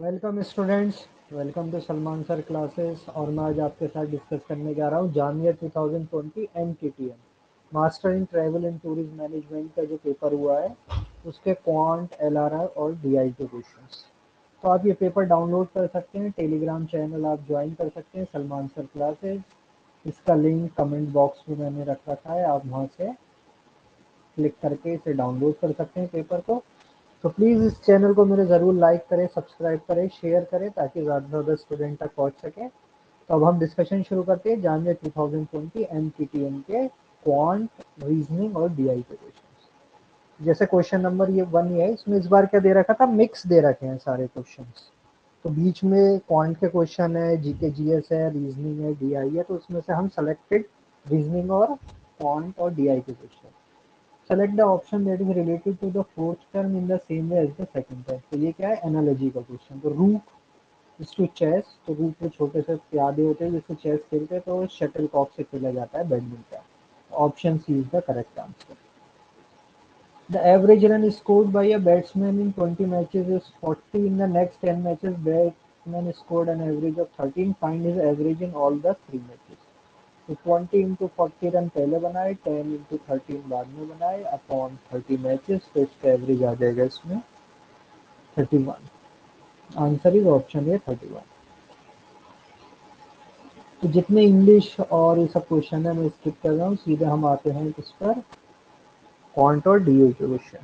Welcome students, welcome to Salman sir classes. और मैं आज आपके साथ डिस्कस करने जा रहा हूँ Jamia 2020 MTTM master in travel and tourism management का जो पेपर हुआ है उसके क्वांट LRR और DI के क्वेश्चंस। तो आप ये पेपर डाउनलोड कर सकते हैं, टेलीग्राम चैनल आप ज्वाइन कर सकते हैं सलमान सर क्लासेस। इसका लिंक कमेंट बॉक्स में मैंने रख रखा है, आप वहाँ से क्लिक करके इसे डाउनलोड कर सकते हैं पेपर को। तो प्लीज़ इस चैनल को मेरे ज़रूर लाइक करें, सब्सक्राइब करें, शेयर करें ताकि ज़्यादा से ज़्यादा स्टूडेंट तक पहुंच सके। तो अब हम डिस्कशन शुरू करते हैं जामिया 2020 MTTM के क्वांट, रीजनिंग और DI के क्वेश्चन। जैसे क्वेश्चन नंबर ये 1 ये है, इसमें इस बार क्या दे रखा था, मिक्स दे रखे हैं सारे क्वेश्चंस। तो बीच में क्वांट के क्वेश्चन है, जीके जीएस है, रीजनिंग है, DI है। तो उसमें से हम सेलेक्टेड रीजनिंग और क्वांट और DI के question. Select the option that is related to the fourth term in the same way as the second term. तो ये क्या है, एनालॉजी का क्वेश्चन। तो रूक इज टू चेस, तो रूक में छोटे से प्यादे होते हैं जिससे चेस खेलते हैं, तो शटल कॉक से खेला जाता है badminton. Option C is the correct answer. The average run scored by a batsman in 20 matches is 40। In the next 10 matches batsman scored an average of 13। Find his average in all the 3 matches. तो 20 × 40 run पहले बनाए, 10 × 13 बाद में बनाए, upon 30 matches. तो इसका average आ जाएगा इसमें 31। आंसर इज ऑप्शन ए 31। तो जितने इंग्लिश और ये सब क्वेश्चन है मैं स्किप कर रहा हूँ, सीधे हम आते हैं इस पर क्वांट और DI के question.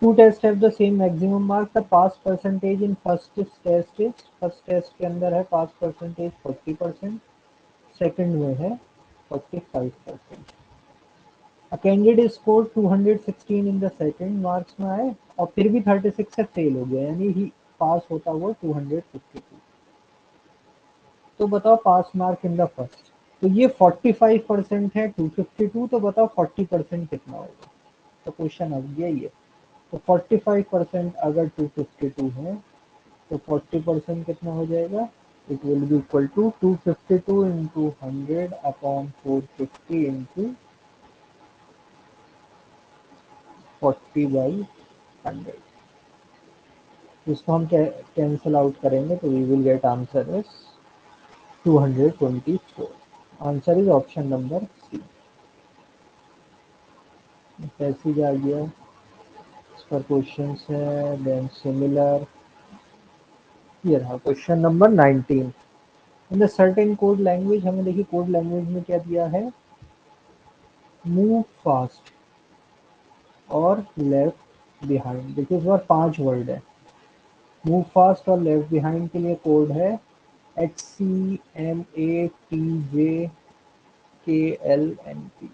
Two test have the same maximum mark. The pass percentage in first test is, first test के अंदर है पास परसेंटेज 40%, सेकंड में है 45%। A candidate scored 216 in the second, marks में आए और फिर भी 36 से फेल हो गया, यानी ही पास होता हुआ 252। तो बताओ पास मार्क इन द फर्स्ट। तो ये 45% है 252, तो बताओ 40% कितना होगा। तो क्वेश्चन अब यही है। तो 45% अगर 252 है तो 40% कितना हो जाएगा। It will be equal to 252 into 100 upon 450 into 40/100। इसको हम कैंसिल आउट करेंगे तो we will get answer is 224। Answer is option number C. Passage आ गया, इस पर क्वेश्चन है देन सिमिलर। ये रहा question number 19। In the certain code language, हमें देखिए कोड लैंग्वेज में क्या दिया है, मूव फास्ट और लेफ्ट बिहाइंड। देखिए इस बार 5 वर्ड है। मूव फास्ट और लेफ्ट बिहाइंड के लिए कोड है HCMATJKLNP।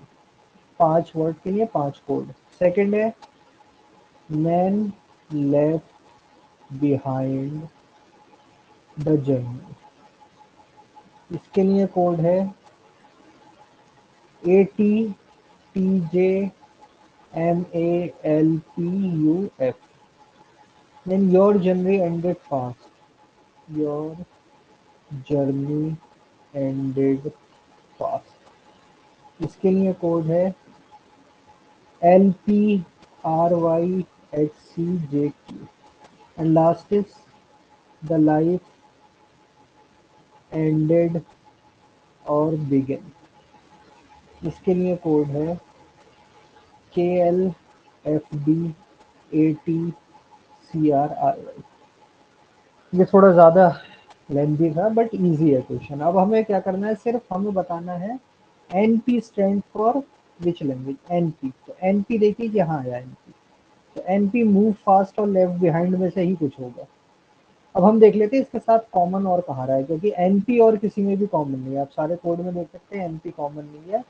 5 वर्ड के लिए 5 कोड। सेकंड है man left behind the journey, इसके लिए कोड है ATTJMALPUF। Then your journey ended fast, your journey ended fast, इसके लिए कोड है LPRYHCJQ। And last is the life ended और बिगिन, इसके लिए कोड है KLFDATCRRY। ये थोड़ा ज़्यादा लेंथी था बट इजी है क्वेश्चन। अब हमें क्या करना है, सिर्फ हमें बताना है NP stand for which language. NP, तो NP देखिए यहाँ आया NP। तो NP मूव फास्ट और लेफ्ट बिहाइंड में से ही कुछ होगा। अब हम देख लेते हैं इसके साथ कॉमन और कहाँ रहा है, क्योंकि NP और किसी में भी कॉमन नहीं है। आप सारे कोड में देख सकते हैं NP कॉमन नहीं है।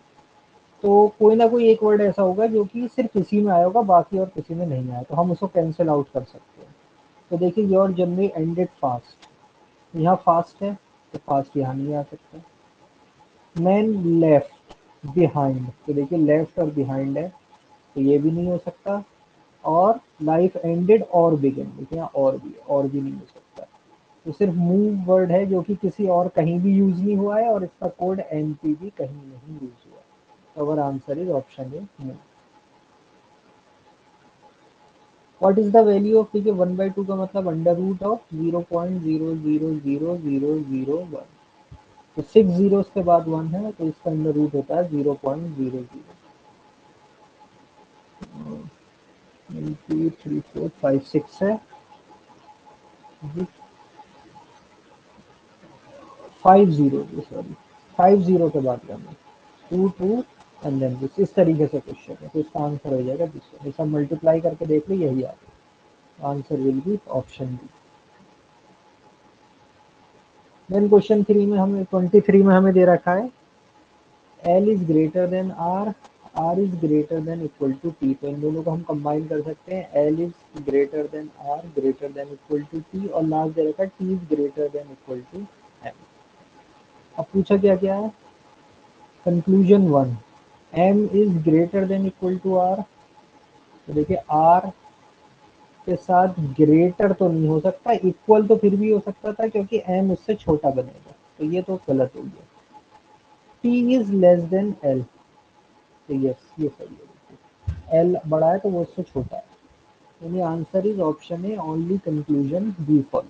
तो कोई ना कोई एक वर्ड ऐसा होगा जो कि सिर्फ इसी में आया होगा, बाकी और किसी में नहीं आया, तो हम उसको कैंसिल आउट कर सकते हैं। तो देखिए योर जर्नी एंडेड फास्ट, यहाँ फास्ट है तो फास्ट यहाँ नहीं आ सकता। मैन लेफ्ट बिहाइंड, तो देखिए लेफ्ट और बिहाइंड है तो ये भी नहीं हो सकता। और लाइफ एंडेड और बिगिन, देखिए यहाँ और भी नहीं हो सकता। तो सिर्फ मूव वर्ड है जो कि किसी और कहीं भी यूज नहीं हुआ है, और इसका कोड NP भी कहीं नहीं यूज हुआ। तो our answer is option A move. What is the value of, ठीक है, 1/2 का मतलब अंडर रूट ऑफ 0.000001। तो 6 जीरो के बाद 1 है तो इसका अंडर रूट होता है 0.00। 2 3 4 5 6 है, 50, सॉरी 50 के बाद करना, 2 एंड देन दिस, इस तरीके से क्वेश्चन है। तो इसका आंसर हो जाएगा दिस वन। सब मल्टीप्लाई करके देख लो, यही आ रहा, answer will be option D. Then question 3 में हमें 23 में हमें दे रखा है L is greater than R, R is greater than equal to T। तो इन दोनों को हम कंबाइन कर सकते हैं, L is greater than R greater than equal to T, और लास्ट दे रखा है T is greater than equal to M। अब पूछा क्या क्या है, conclusion 1, M is greater than equal to R। तो देखिए R के साथ ग्रेटर तो नहीं हो सकता, इक्वल तो फिर भी हो सकता था क्योंकि M उससे छोटा बनेगा, तो ये तो गलत हो गया। T is less than L, तो यस ये सही है, L बड़ा है तो वो उससे छोटा है, यानी answer is option A, only conclusion B follow.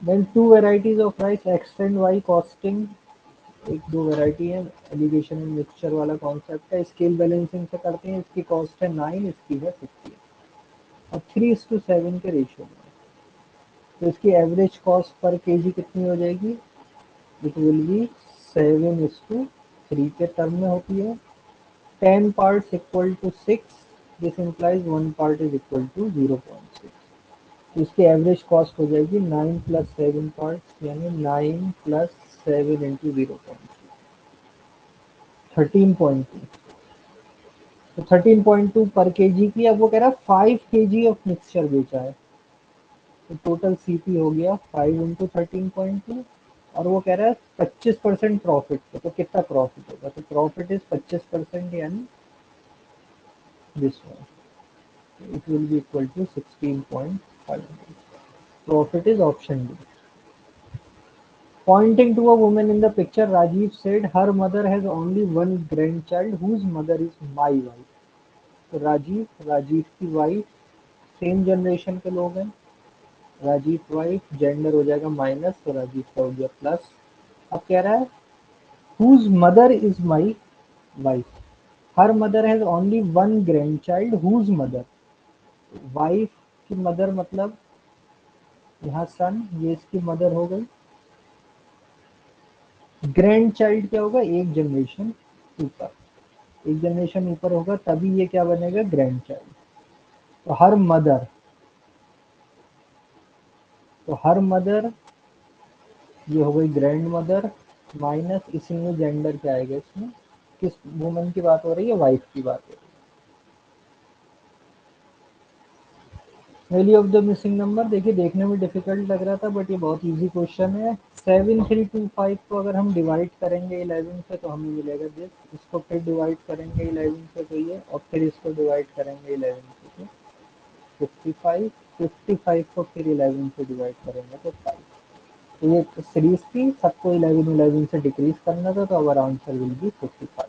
Then two varieties of rice, X and Y costing, एक दो वेराइटी है, एलिगेशन एंड मिक्सचर वाला कॉन्सेप्ट है, स्केल बैलेंसिंग से करते हैं, इसकी कॉस्ट है 9, इसकी है 50 और 3:7 के रेशियो में। तो इसकी एवरेज कॉस्ट पर केजी कितनी हो जाएगी, इट विल बी 7:3 के टर्म में होती है। 10 parts equal to 6, this implies 1 part is equal to 0.6। तो इसकी एवरेज कॉस्ट हो जाएगी 9 प्लस 7 पार्ट्स, यानी 9 प्लस 7 इंटू 0.6, 13.2। तो 13.2 पर केजी की, अब वो कह रहा है 5 kg ऑफ मिक्सचर बेचा है, तो टोटल सीपी हो गया 5 इंटू 13.2, और वो कह रहा है 25% प्रॉफिट पे, तो कितना प्रॉफिट होगा, तो प्रॉफिट इज 25%, यानी this one, it will be equal to 16.5। Profit is option D. Pointing to a woman in the picture, Rajiv said, her mother has only one grandchild whose mother is my wife. तो राजीव की wife, same generation के लोग हैं, Rajiv wife, gender हो जाएगा minus, तो राजीव का हो गया प्लस। अब कह रहा है whose mother is my wife, her mother has only one grandchild whose mother, wife की मदर मतलब यहाँ सन, ये इसकी मदर हो गई। ग्रैंड चाइल्ड क्या होगा, एक जनरेशन ऊपर, एक जनरेशन ऊपर होगा तभी ये क्या बनेगा, ग्रैंड चाइल्ड। तो हर मदर ये हो गई ग्रैंड मदर, माइनस इसमें जेंडर क्या आएगा, इसमें किस वुमन की बात हो रही है, वाइफ की बात हो रही है। Value of the missing number, देखिए देखने में डिफिकल्ट लग रहा था बट ये बहुत इजी क्वेश्चन है। 7325 को अगर हम डिवाइड करेंगे 11 से तो हमें मिलेगा दिस, इसको फिर डिवाइड करेंगे 11 से तो ये, और फिर इसको डिवाइड करेंगे 11 से तो 55, 55 को फिर 11 से डिवाइड करेंगे तो 5। तो ये सीरीज थी, सबको 11 11 से डिक्रीज करना था, तो our answer will be 55।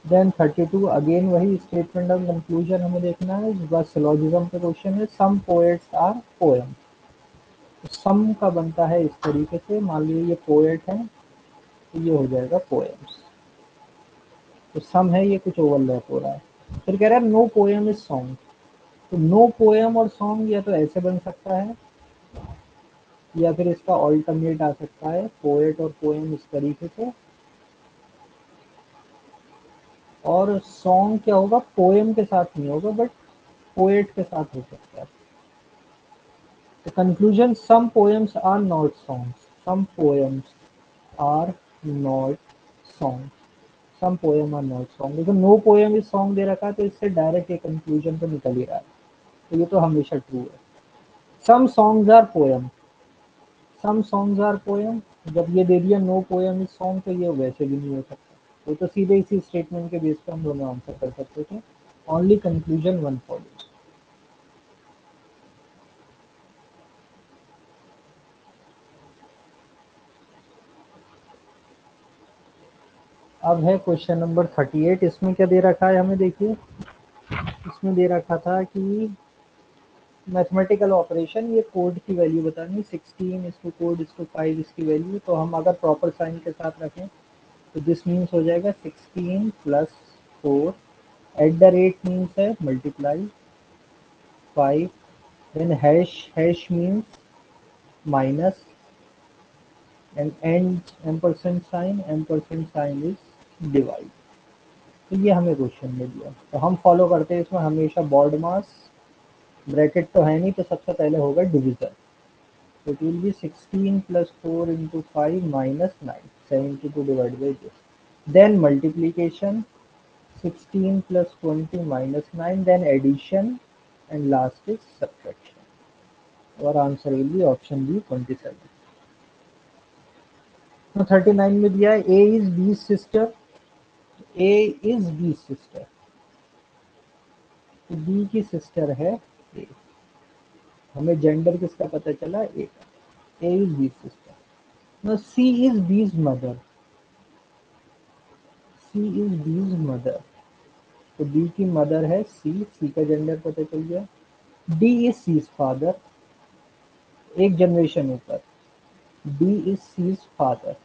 Then 32, again वही स्टेटमेंट ऑफ कंक्लूजन हमें देखना है, बस सिलोजिज्म पे क्वेश्चन है। Some poets are poem, some का बनता है इस तरीके से, मान लीजिए ये पोएट है तो ये हो जाएगा पोएम्स, तो सम है, ये कुछ ओवरलैप हो रहा है। फिर कह रहा है नो पोएम इज सॉन्ग, तो नो पोएम और सॉन्ग या तो ऐसे बन सकता है, या फिर इसका ऑल्टरनेट आ सकता है, पोएट और पोएम इस तरीके से, और सॉन्ग क्या होगा, पोएम के साथ नहीं होगा बट पोएट के साथ हो सकता है। तो conclusion, some poems are not songs, some poems are not song, some poem are not song. देखो नो पोएम इज सॉन्ग दे रखा है तो इससे डायरेक्ट ये कंक्लूजन तो निकल ही रहा है, तो ये तो हमेशा ट्रू है। Some songs are poem, some songs are poem, जब ये दे दिया नो पोएम इज सॉन्ग तो ये वैसे भी नहीं हो सकता, वो तो सीधे इसी स्टेटमेंट के बेस पर हम दोनों आंसर कर सकते थे। Only conclusion one follows. अब है क्वेश्चन नंबर 38। इसमें क्या दे रखा है हमें, देखिए इसमें दे रखा था कि मैथमेटिकल ऑपरेशन, ये कोड की वैल्यू बतानी, 16 इसको कोड, इसको 5 इसकी वैल्यू। तो हम अगर प्रॉपर साइन के साथ रखें तो दिस मीन्स हो जाएगा 16 plus 4, at the rate means है multiply 5, then hash, hash means minus, and and ampersand sign is divide. तो ये हमें क्वेश्चन में दिया, तो हम फॉलो करते हैं इसमें हमेशा बॉड मास, ब्रैकेट तो है नहीं तो सबसे पहले होगा division. So it will be 16 plus 4 into 5 minus 9, 72 divided by this. Then multiplication, 16 plus 20 minus 9, then addition, and last is subtraction. Our answer will be option B, 27. Now 39 में दिया है A is B's sister. A is B's sister. तो B की sister है A। हमें gender किसका पता चला, A का। A is B's sister. Now C is B's mother. C is B's mother. तो बी की मदर है सी, सी का जेंडर पता चल गया। डी इज सीज फादर, एक जनरेशन ऊपर, D is C's father.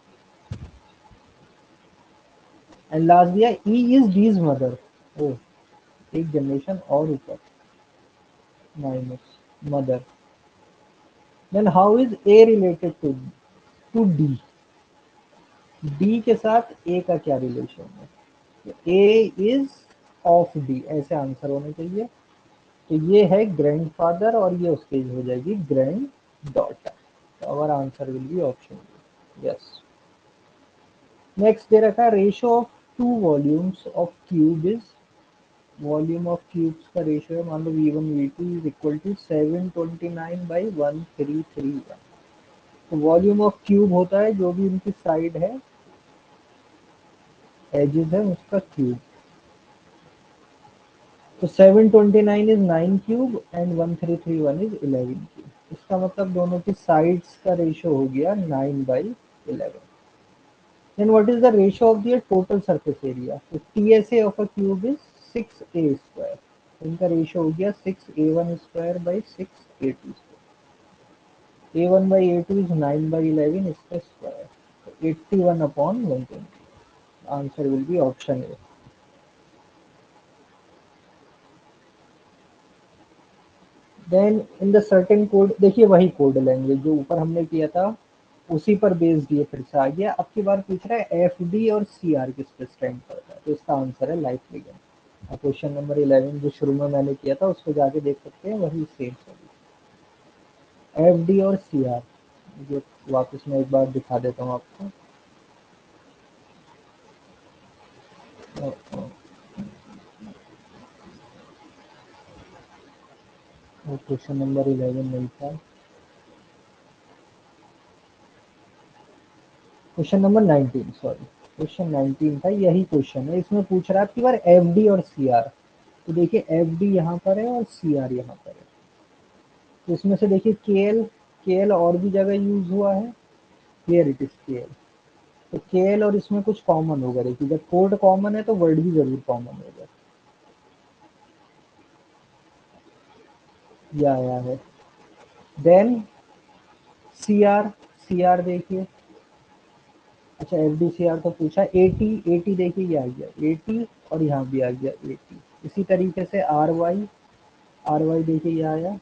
And last दिया ई इज डीज मदर, ओ एक जनरेशन और ऊपर, minus mother. Then how is A related to D, D के साथ ए का क्या रिलेशन है, ए इज ऑफ डी, ऐसे आंसर होने चाहिए। तो ये है ग्रैंडफादर और ये उसकी हो जाएगी ग्रैंड डॉटर। तो our answer will be option yes. Next दे रखा है ratio of two volumes of cube is, volume of cubes का रेशियो है, मान लो V1 V2 is equal to 729 by 1331। तो वॉल्यूम ऑफ क्यूब होता है जो भी उनकी साइड है, एजेस है उसका क्यूब। तो 729 is 9 cube and 1331 is 11 cube. इसका मतलब दोनों की साइड्स का रेशियो हो गया 9/11। Then what is the ratio of the total surface area? So TSA of a cube is 6A square. इनका रेशियो हो गया 6A1 square by 6A2 square. A1 by A2 is 9/11 इसका square. So 81 upon 120. Answer will be option A. Then in the certain code, देखिए वही code language जो ऊपर हमने किया था उसी पर बेस्ड ये फिर से आ गया। अब की बार पूछ रहा है FD और CR किस पे स्टैंड करता है, तो इसका आंसर है लाइफ लिगेंड। क्वेश्चन नंबर 11 जो शुरू में मैंने किया था उसको जाके देख सकते हैं, वही सेम सॉल्यूशन। FD और CR, जो वापस मैं एक बार दिखा देता हूँ आपको। क्वेश्चन नंबर 11 नहीं था, क्वेश्चन नंबर 19, सॉरी क्वेश्चन 19 था, यही क्वेश्चन है। इसमें पूछ रहा है आपकी बार FD और CR। तो देखिए FD यहाँ पर है और CR यहाँ पर है। तो इसमें से देखिए KL और भी जगह यूज हुआ है, हियर इट इज KL। तो KL और इसमें कुछ कॉमन होगा, देखिए जब कोड कॉमन है तो वर्ड भी जरूर कॉमन होगा। ये आया है। देन CR देखिए, अच्छा FD CR तो पूछा। 80 देखिए ये आ गया 80 और यहाँ भी आ गया 80। इसी तरीके से RY देखिए ये आया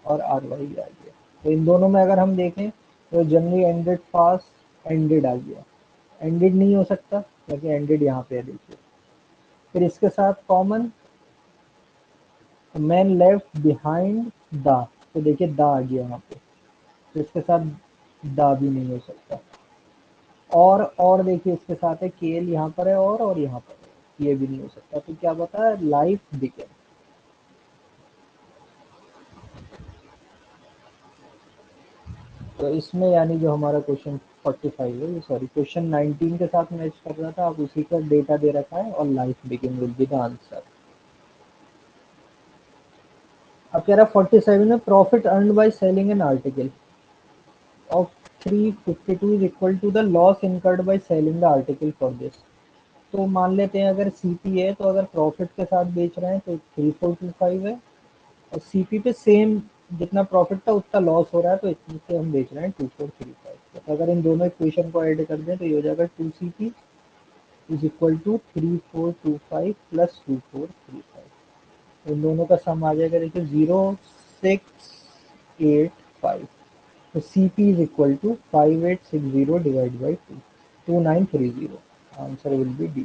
और RY आ गया। तो इन दोनों में अगर हम देखें तो जनरली एंडेड फास्ट एंडेड आ गया, एंडेड नहीं हो सकता क्योंकि एंडेड यहाँ पे है देखिए। फिर इसके साथ common man left behind the, तो देखिए द आ गया यहाँ पे, तो इसके साथ द भी नहीं हो सकता। और देखिए इसके साथ है केल यहाँ पर है और यहाँ पर है, ये भी नहीं हो सकता। तो क्या बता है लाइफ बिगेन। तो इसमें यानी जो हमारा क्वेश्चन 45 है, सॉरी क्वेश्चन 19 के साथ मैच कर रहा था, आप उसी का डेटा दे रखा है और life begin will be the answer. अब कह रहा है 47 में profit earn by selling an article of 352 is equal to the loss incurred by selling the article for this। तो मान लेते हैं अगर सीपी है तो अगर प्रॉफिट के साथ बेच रहे हैं तो 3425 है, और सीपी पे सेम जितना प्रॉफिट था उतना लॉस हो रहा है तो इतने से हम बेच रहे हैं 2435। तो अगर इन दोनों इक्वेशन को ऐड कर दें तो ये हो जाएगा 2CP is equal to 3425 plus 2435। इन दोनों का सम आ जाएगा देखिए 0685। तो CP is equal to 5860 divided by 2, 2930. Answer will be D.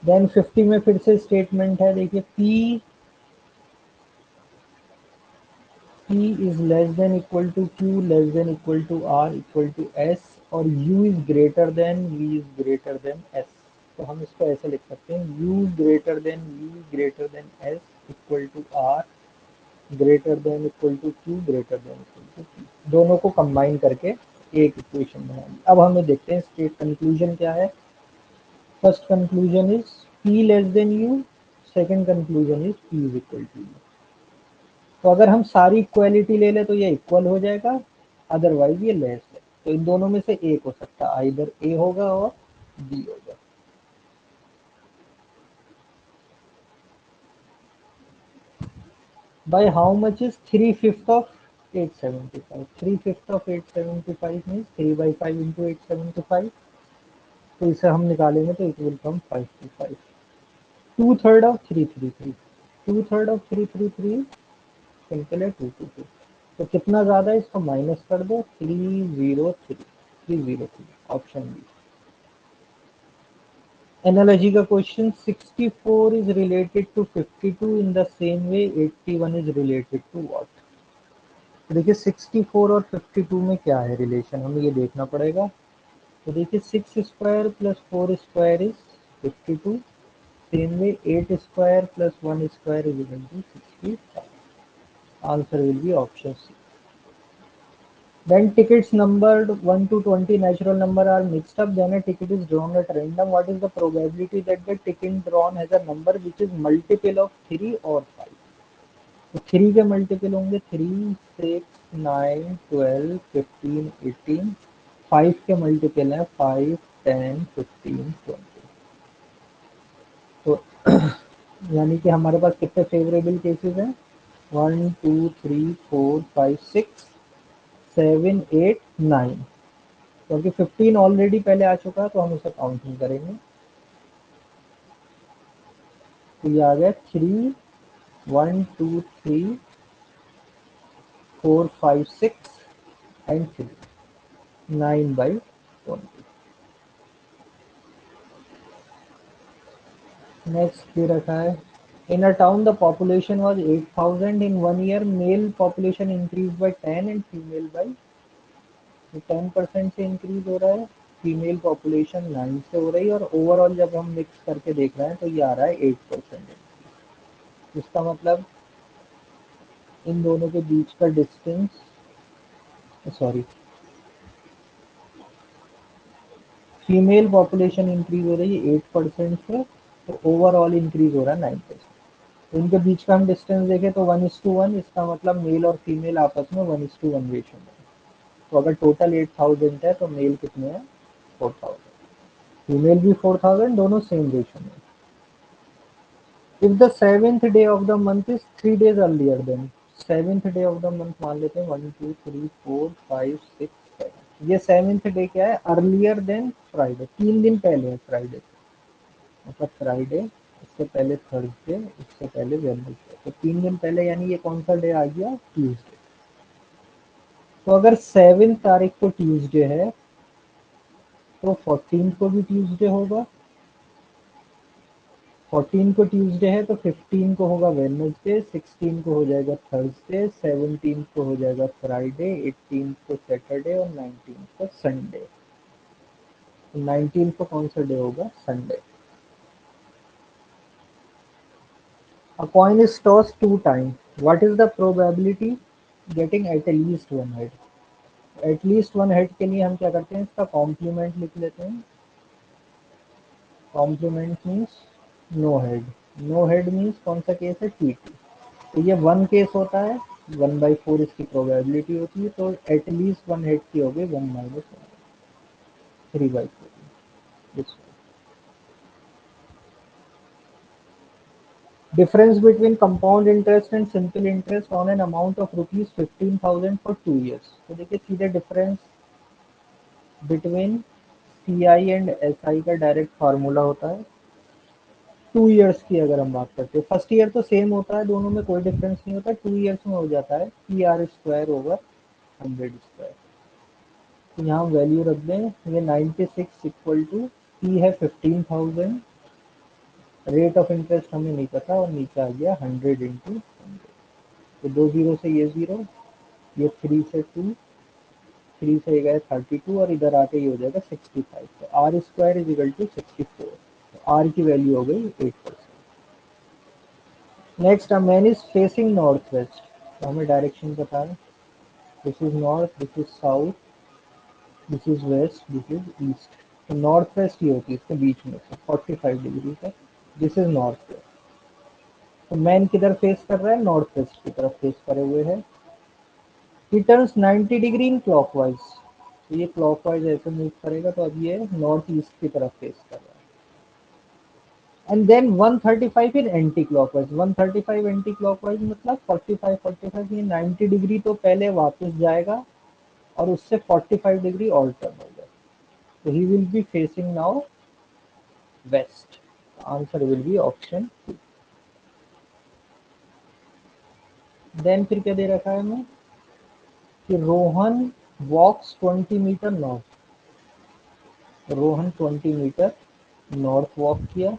Then 50 में फिर से स्टेटमेंट है देखिए P is less than equal to Q less than equal to R equal to S और U is greater than V is greater than S। तो हम इसको ऐसे लिख सकते हैं U greater than V greater than S equal to R greater than equal to Q greater than equal to P. दोनों को कंबाइन करके एक इक्वेशन बना ली। अब हमें देखते हैं स्टेट कंक्लूजन क्या है। First conclusion is P less than U, second conclusion is P is equal to U. तो अगर हम सारी इक्वालिटी ले लें तो ये इक्वल हो जाएगा, अदरवाइज ये लेस है। तो इन दोनों में से एक हो सकता है, आइदर ए होगा और बी होगा। By how much is 3/5 of 875? 3/5 of 875 means 3 by 5 into 875। तो इसे हम निकालेंगे तो it will come 525। 2/3 of 333, 2/3 of 333 simple है 222। तो कितना ज्यादा है इसको माइनस कर दो, 303, 303 ऑप्शन बी। एनालॉजी का question 64 is related to 52 in the same way 81 is related to what. देखिए 64 और 52 में क्या है रिलेशन, हमें ये देखना पड़ेगा। तो देखिए 6 square plus 4 square is 52, same way 8 square plus 1 square is equal to 65। Answer will be option C. When tickets numbered 1 to 20 natural number are mixed up, then a ticket is drawn at random. What is the probability that the ticket drawn has a number which is multiple of 3 or 5? तो 3 के multiple होंगे 3, 6, 9, 12, 15, 18। 5 के multiple है 5, 10, 15, 20। तो यानी कि हमारे पास कितने फेवरेबल केसेस हैं, 1, 2, 3, 4, 5, 6, 7, 8, 9। क्योंकि 15 ऑलरेडी पहले आ चुका है तो हम उसे काउंट नहीं करेंगे। तो ये आ गया 3, 1, 2, 3, 4, 5, 6 एंड 3, 9/20। नेक्स्ट दे रखा है in a town the population was 8000 in 1 year, male population increase by 10 and female by 10% से इंक्रीज हो रहा है, फीमेल पॉपुलेशन 9 से हो रही है, और ओवरऑल जब हम मिक्स करके देख रहे हैं तो ये आ रहा है 8%। इसका मतलब इन दोनों के बीच का distance, sorry, female population increase हो रही है 8% से, तो ओवरऑल इंक्रीज हो रहा है 9%। तो इनके बीच का हम डिस्टेंस देखें तो 1:1, इसका मतलब मेल और फीमेल आपस में 1:1 रेशियो में। तो अगर टोटल 8000 है तो मेल कितने हैं 4000, फीमेल भी 4000, दोनों सेम रेशियो में। If the 7th day of the month is 3 days earlier than, 7th day of the month मान लेते हैं 1, 2, 3, 4, 5, 6, 7। ये 7th डे क्या है, अर्लियर देन फ्राइडे, 3 दिन पहले है फ्राइडे से। मतलब फ्राइडे, इससे पहले थर्सडे, इससे पहले वेडनेसडे, तो 3 दिन पहले, यानी ये कौन सा डे आ गया, ट्यूसडे। तो अगर 7 तारीख को ट्यूसडे है तो 14 को भी ट्यूसडे होगा, 14 को ट्यूसडे है तो 15 को होगा वेडनेसडे, 16 को हो जाएगा थर्सडे, 17 को हो जाएगा फ्राइडे, 18 को सैटरडे और 19 को संडे। 19 को कौन सा डे होगा, Sunday. A coin is tossed 2 times. What is the probability getting at least one head? At least one head के लिए हम क्या करते हैं, इसका कॉम्प्लीमेंट लिख लेते हैं। Complement means no head, no head means कौन सा केस है, T2। तो ये 1 केस होता है, 1/4 इसकी प्रोबेबिलिटी होती है, तो एटलीस्ट वन हेड की हो गई 1 - 1, 3/4। This one. Difference between compound interest and simple interest on an amount of rupees 15,000 for 2 years. तो देखिए सीधे difference between CI and SI का डायरेक्ट फार्मूला होता है 2 इयर्स की। अगर हम बात करते हैं फर्स्ट ईयर तो सेम होता है, दोनों में कोई डिफरेंस नहीं होता, 2 इयर्स में हो जाता है PR²/100²। तो यहाँ वैल्यू रख दें, ये 96 इक्वल टू P है 15,000, रेट ऑफ इंटरेस्ट हमें नहीं पता और नीचे आ गया 100 × 100। तो 2 जीरो से ये जीरो, ये 3 से 2, 3 से गए 32 और इधर आके ये हो जाएगा 65। तो R²= 64। तो R की वैल्यू हो गई 8%। Next a man is facing north west. तो हमें डायरेक्शन पता है, this is north, this is south, this is west, this is east. तो नॉर्थ वेस्ट ही होती है इसके बीच में से 45 डिग्री का, दिस इज नॉर्थ वेस्ट। तो मैन किधर फेस कर रहा है, नॉर्थ वेस्ट की तरफ फेस करे हुए है। ही टर्न्स 90 डिग्री इन क्लॉकवाइज। तो ये क्लॉकवाइज ऐसे मूव करेगा, तो अब ये नॉर्थ ईस्ट की तरफ फेस कर रहा है। And then 135 in anti clockwise. 135 anti clockwise मतलब 45 ये 90 डिग्री तो पहले वापस जाएगा और उससे 45 डिग्री और टर्न होगा। तो he will be facing now west. Answer will be option. Then फिर क्या दे रखा है हमें कि Rohan walks 20 metre north. Rohan 20 metre north walk किया,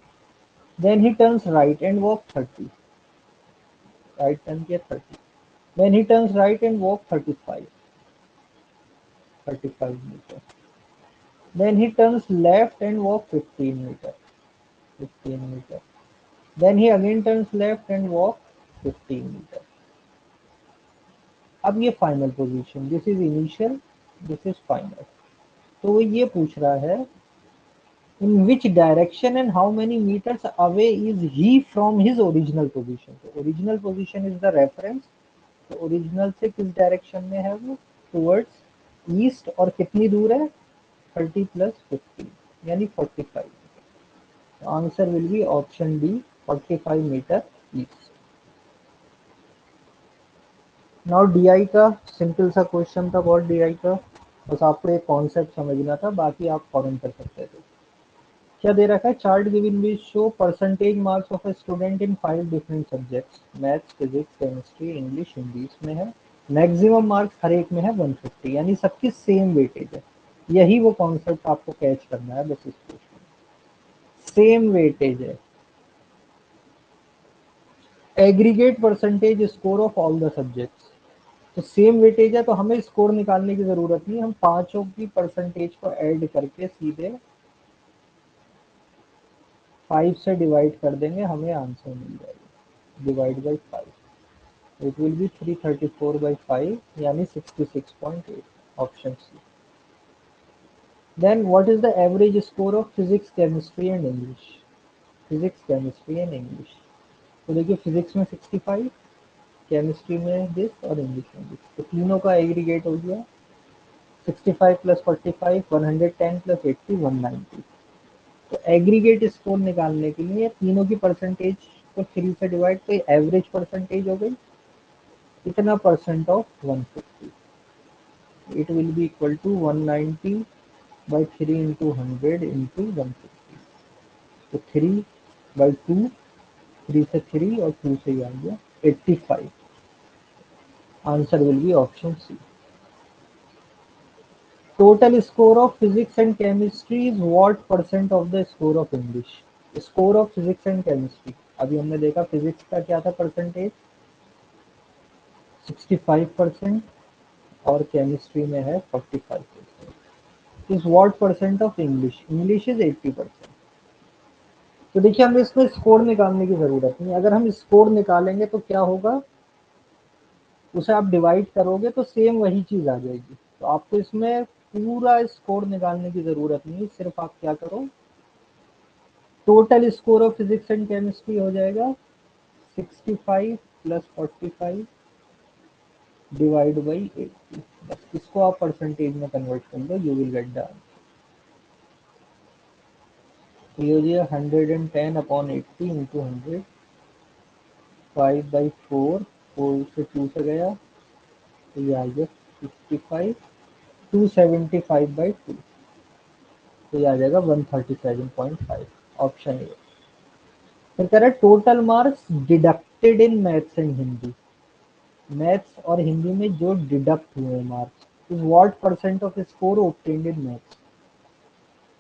then he turns right and walk 30। Right turn किया 30, then he turns right and walk 35 metre, then he turns left and walk 15 metre, 15 metre, then he again turns left and walk 15 metre. अब ये final position, this is initial, this is final. तो वो ये पूछ रहा है in which direction and how many meters away is he from his original position। तो original position is the reference। तो ओरिजिनल से किस डायरेक्शन में है वो, टुवर्ड्स ईस्ट, और कितनी दूर है 30 + 15 यानी 45। Answer will be option D, 45 metre east. Now DI का सिंपल सा क्वेश्चन था बहुत, डीआई का बस आपको एक कॉन्सेप्ट समझना था, बाकी आप फॉरन कर सकते थे। क्या दे रखा है, chart given which show percentage marks of a student in 5 different subjects, maths, physics, chemistry, English, Hindi. इसमें है मैक्सिमम मार्क्स हर एक में है 150, यानी सबकी सेम वेटेज है। यही वो कॉन्सेप्ट आपको कैच करना है बस इस क्वेश्चन, सेम वेटेज है। Aggregate percentage score of all the subjects. तो सेम वेटेज है तो हमें स्कोर निकालने की जरूरत नहीं, हम पांचों की परसेंटेज को ऐड करके सीधे 5 से डिवाइड कर देंगे, हमें आंसर मिल जाएगा। Divide by 5, it will be 334/5 यानी 66.8, option C. Then what is the average score of physics, chemistry and English. Physics, chemistry and English. तो देखिए फिजिक्स में 65, केमिस्ट्री में दिस और इंग्लिश में दिस, तो तीनों का एग्रीगेट हो गया 65 + 45, 110 + 80, 190। तो एग्रीगेट स्कोर निकालने के लिए तीनों की परसेंटेज को 3 से डिवाइड, तो एवरेज परसेंटेज हो गई इतना percent of 150। It will be equal to 190/3 × 100 × 150। तो 3/2, 3 से 3 और 2 से आ गया 85। Answer will be option C. Total score of physics and chemistry is what percent of the score of English. Score of physics and chemistry, अभी हमने देखा physics का क्या था परसेंटेज 65% और केमिस्ट्री में है 45%। Is what percent of English, English is 80%। तो देखिए हमें इसमें स्कोर निकालने की जरूरत नहीं, अगर हम स्कोर निकालेंगे तो क्या होगा, उसे आप डिवाइड करोगे तो सेम वही चीज आ जाएगी। तो आपको इसमें पूरा स्कोर निकालने की जरूरत नहीं, सिर्फ आप क्या करो, total score of physics and chemistry हो जाएगा 65 + 45 डिवाइड बाई 80। बस इसको आप परसेंटेज में कन्वर्ट कर लो, you will get the answer. तो ये हो जाएगा 110 अपॉन 80 इंटू 100, 5/4, 4 से 2 से गया तो ये आ गया 55, 275/2, तो ये आ जाएगा 137.5, ऑप्शन ए। फिर कह रहा है total marks deducted in maths and Hindi, maths और हिंदी में जो डिडक्ट हुए marks is what percent of score obtained in maths.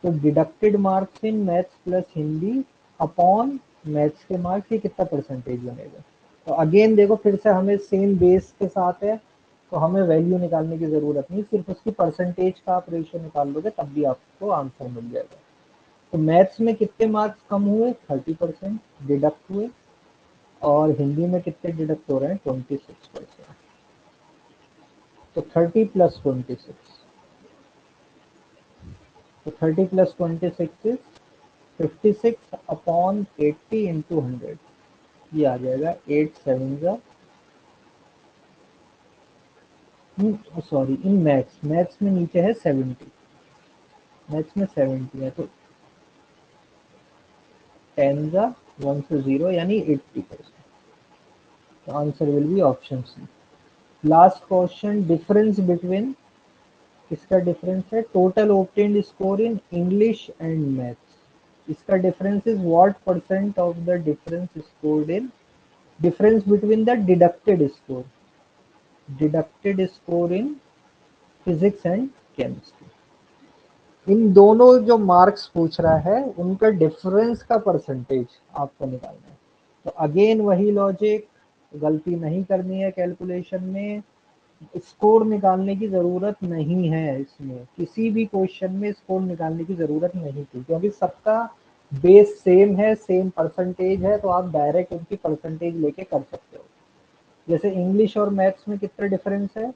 तो deducted marks in maths plus Hindi upon maths के मार्क्स, ये कितना परसेंटेज बनेगा। तो अगेन देखो फिर से हमें सेम बेस के साथ है, तो हमें वैल्यू निकालने की जरूरत नहीं, सिर्फ उसकी परसेंटेज का आप रेशियो निकाल लोगे तब भी आपको आंसर मिल जाएगा। तो मैथ्स में कितने मार्क्स कम हुए, 30% डिडक्ट हुए, और हिंदी में कितने डिडक्ट हो रहे हैं, 26%। तो 30 प्लस 26, तो 30 प्लस 26 इज 56 अपॉन 80 इंटू 100, ये आ जाएगा 8 7 जा, सॉरी इन मैथ्स, मैथ्स में नीचे है 70, मैथ्स में 70 है, तो 10 जा 1 से 0 यानी 80%। तो answer will be option C. Last question, difference between, इसका डिफरेंस है total obtained score in English and maths, इसका difference is what percent of the difference scored in, difference between the deducted score, deducted score in physics and chemistry, इन दोनों जो marks पूछ रहा है उनका डिफरेंस का परसेंटेज आपको निकालना है। तो अगेन वही लॉजिक, गलती नहीं करनी है कैलकुलेशन में, स्कोर निकालने की जरूरत नहीं है, इसमें किसी भी क्वेश्चन में स्कोर निकालने की जरूरत नहीं थी, क्योंकि सबका बेस सेम है, सेम परसेंटेज है, तो आप डायरेक्ट उनकी परसेंटेज लेके कर सकते हो। जैसे इंग्लिश और मैथ्स में कितना डिफरेंस है,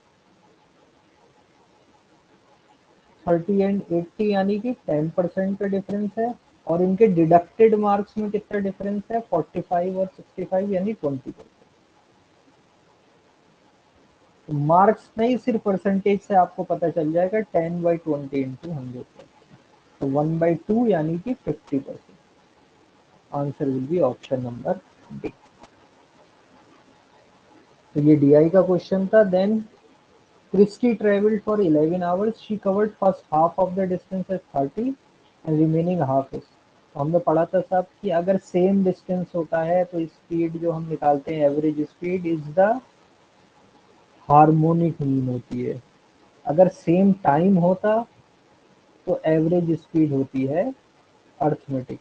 30 एंड 80 यानी कि 10% का डिफरेंस है, और इनके डिडक्टेड मार्क्स में कितना डिफरेंस है, 45 और 65 यानी 20%। तो मार्क्स नहीं, सिर्फ परसेंटेज से आपको पता चल जाएगा 10/20 इंटू 100, तो 1/2 यानी कि 50%। Answer will be option number D. तो ये डीआई का क्वेश्चन था। Then Christie travelled for 11 hours, she covered first half of the distance at 30 and remaining half is, तो हमने पढ़ा था साहब कि अगर सेम डिस्टेंस होता है तो स्पीड जो हम निकालते हैं average speed is the harmonic mean होती है, अगर सेम टाइम होता तो एवरेज स्पीड होती है अर्थमेटिक।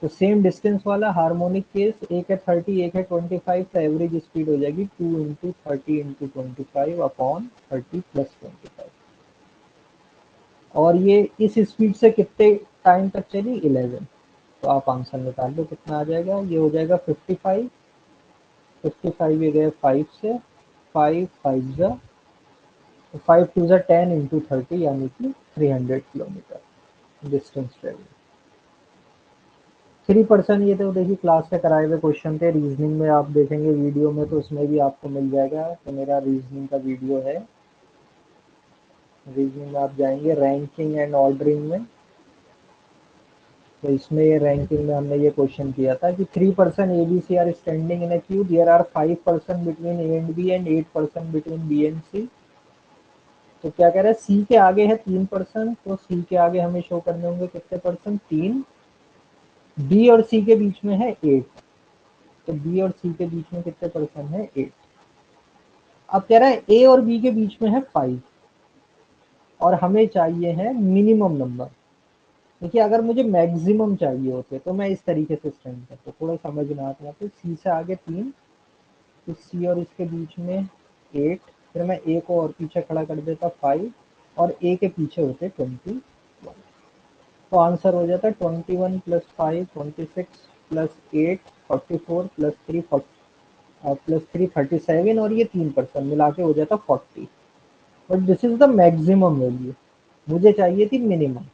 तो सेम डिस्टेंस वाला हार्मोनिक केस, एक है 30 एक है 25, तो एवरेज स्पीड हो जाएगी 2 इंटू 30 इंटू 25 अपॉन 30 प्लस 25, और ये इस स्पीड से कितने टाइम तक चली, 11। तो आप आंसर निकाल लो कितना आ जाएगा, ये हो जाएगा 55, 55 ये गए 5 से, 5 5 जा, 5 2 जा 10 इंटू 30 यानी कि 300 किलोमीटर डिस्टेंस ट्रेवल। 3%, ये तो देखिए क्लास के कराए हुए क्वेश्चन थे, रीजनिंग में आप देखेंगे वीडियो में तो उसमें भी आपको मिल जाएगा, तो मेरा रीजनिंग का वीडियो है, रीजनिंग में आप जाएंगे रैंकिंग एंड ऑर्डरिंग में, तो इसमें ये रैंकिंग में हमने ये क्वेश्चन किया था कि 3% ABC are standing in a queue, there are 5% between A and B and 8% between B and C. तो क्या कह रहा है, सी के आगे है 3%, तो सी के आगे हमें शो करने होंगे कितने परसेंट, 3, बी और सी के बीच में है 8, तो बी और सी के बीच में कितने परसेंट है, 8। अब कह रहा है ए और बी के बीच में है 5, और हमें चाहिए है मिनिमम नंबर। देखिए अगर मुझे मैक्सिमम चाहिए होते तो मैं इस तरीके से स्टैंड करता, थोड़ा समझना आता है, तो सी से आगे 3, तो सी और इसके बीच में 8, फिर मैं ए को और पीछे खड़ा कर देता 5, और ए के पीछे होते 21, तो आंसर हो जाता है 21 प्लस 5 26 प्लस 8 44 प्लस 3 37, और ये 3% मिला के हो जाता 40, but this is the maximum value, मुझे चाहिए थी मिनिमम।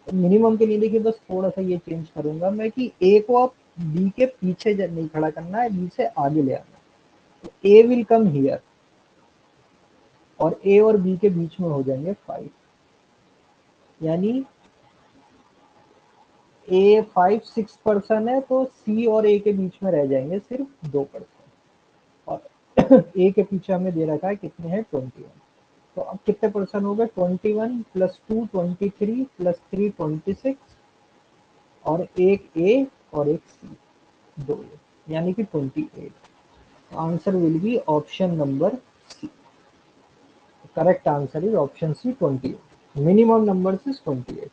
तो मिनिमम के लिए देखिए बस थोड़ा सा ये चेंज करूंगा मैं कि ए को आप बी के पीछे नहीं खड़ा करना है, बी से आगे ले आना है, तो ए विल कम हियर, और ए और बी के बीच में हो जाएंगे 5, यानी ए 5-6% है तो सी और ए के बीच में रह जाएंगे सिर्फ 2%। और ए के पीछे हमें दे रखा है कितने हैं 21। तो अब कितने परसेंट हो गए 21 प्लस 2 23 प्लस 3 26 और एक ए और एक सी, दो यानी कि 28। Answer will be option number C. Correct answer is option C 28। Minimum number is 28।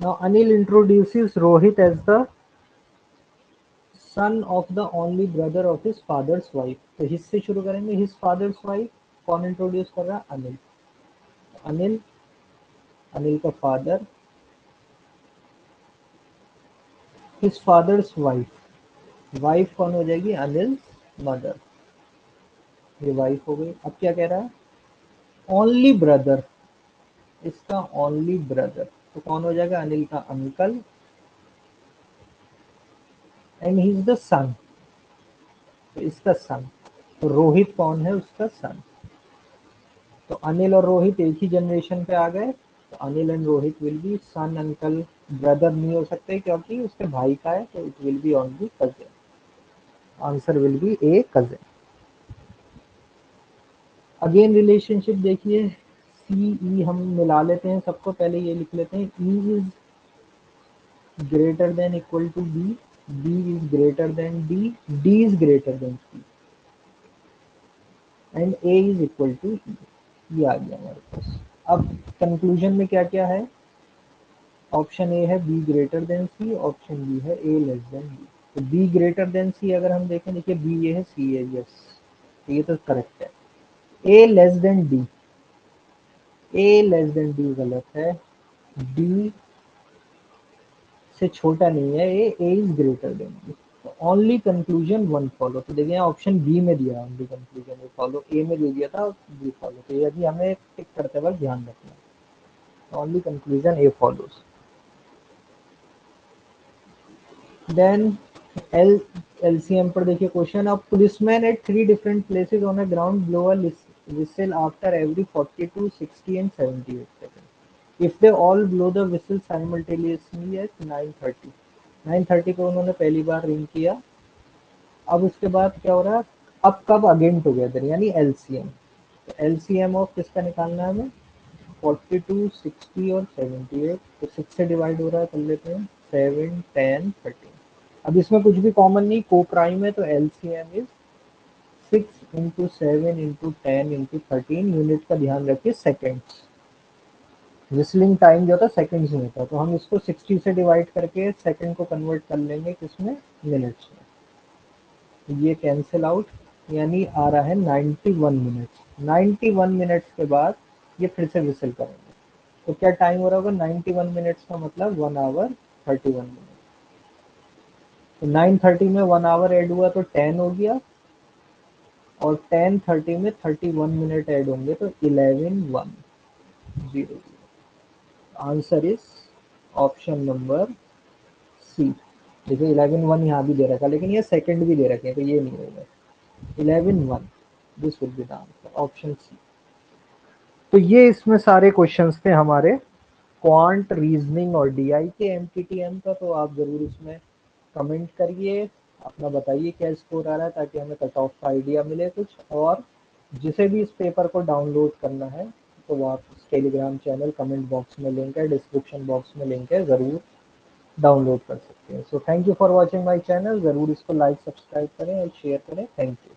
Now Anil introduces Rohit as the son of the only brother of his father's wife। तो his से शुरू करेंगे। his father's wife कौन introduce कर रहा है? अनिल। अनिल, अनिल का father, his father's wife, wife कौन हो जाएगी? अनिल मदर। ये वाइफ हो गई। अब क्या कह रहा है? ओनली ब्रदर, इसका ओनली ब्रदर तो कौन हो जाएगा? अनिल का uncle. And he is the son, तो इसका सन। तो रोहित कौन है? उसका सन। तो अनिल और रोहित एक ही जनरेशन पे आ गए। तो Anil and Rohit will be son uncle. Brother नहीं हो सकते क्योंकि उसके भाई का है, तो it will be only cousin. Answer will be A cousin. Again relationship देखिए, सी ई हम मिला लेते हैं सबको। पहले ये लिख लेते हैं, E is greater than equal to B, B is greater than D, D is greater than C and A is equal to E. ये आ गया हमारे पास। अब कंक्लूजन में क्या क्या है? ऑप्शन ए है B greater than C, option B है ए लेस देन बी। तो बी ग्रेटर देन सी अगर हम देखें, देखिए बी ये है, सी है, यस, ये तो करेक्ट है। A less then D, A less then D गलत है। डी से छोटा नहीं है A is greater than D. तो ओनली कंक्लूजन वन फॉलो। तो देखिए ऑप्शन बी में दिया ओनली कंक्लूजन फॉलो, ए में दे दिया था बी फॉलो। तो यदि हमें टिक करते वक्त ध्यान रखना, only conclusion A follows. Then L LCM पर देखिए क्वेश्चन। अब policeman at 3 different places on a ground blow a whistle after every 42, 60 and 78 seconds if they all blow the whistle simultaneously at 9:30। 9:30 को उन्होंने पहली बार रिंग किया। अब उसके बाद क्या हो रहा है? अब कब अगेन टुगेदर, यानी एलसीएम। तो एलसीएम ऑफ किसका निकालना है हमें? 42, 60 और 78। तो 6 से डिवाइड हो रहा है, कर लेते हैं 7, 10, 13। अब इसमें कुछ भी कॉमन नहीं, को प्राइम है, तो LCM is 6 into 7 into 10 into 13। Unit का ध्यान रखिए सेकेंड्स। विस्लिंग टाइम जो होता है सेकेंड्स में होता है, तो हम इसको 60 से डिवाइड करके सेकेंड को कन्वर्ट कर लेंगे किसमें? मिनट्स में। तो ये कैंसिल आउट, यानी आ रहा है 91 मिनट्स। 91 मिनट्स के बाद ये फिर से विसल करेंगे। तो क्या टाइम हो रहा होगा? 91 मिनट्स का मतलब 1 आवर 31 मिनट। तो 9:30 में 1 आवर ऐड हुआ तो 10 हो गया, और 10:30 में 31 मिनट ऐड होंगे तो 11:10। Answer is option number C. देखिए 11:1 यहाँ भी दे रखा, लेकिन ये सेकंड भी दे रखे हैं, तो ये नहीं होगा। 11:1, this will be the answer, option C. तो ये इसमें सारे क्वेश्चंस थे हमारे क्वांट, रीजनिंग और डीआई के एमटीटीएम का। तो आप जरूर इसमें कमेंट करिए, अपना बताइए क्या स्कोर आ रहा है, ताकि हमें कट ऑफ का आइडिया मिले कुछ। और जिसे भी इस पेपर को डाउनलोड करना है, तो वो आप टेलीग्राम चैनल, कमेंट बॉक्स में लिंक है, डिस्क्रिप्शन बॉक्स में लिंक है, ज़रूर डाउनलोड कर सकते हैं। So thank you for watching my channel. ज़रूर इसको लाइक, सब्सक्राइब करें और शेयर करें। Thank you.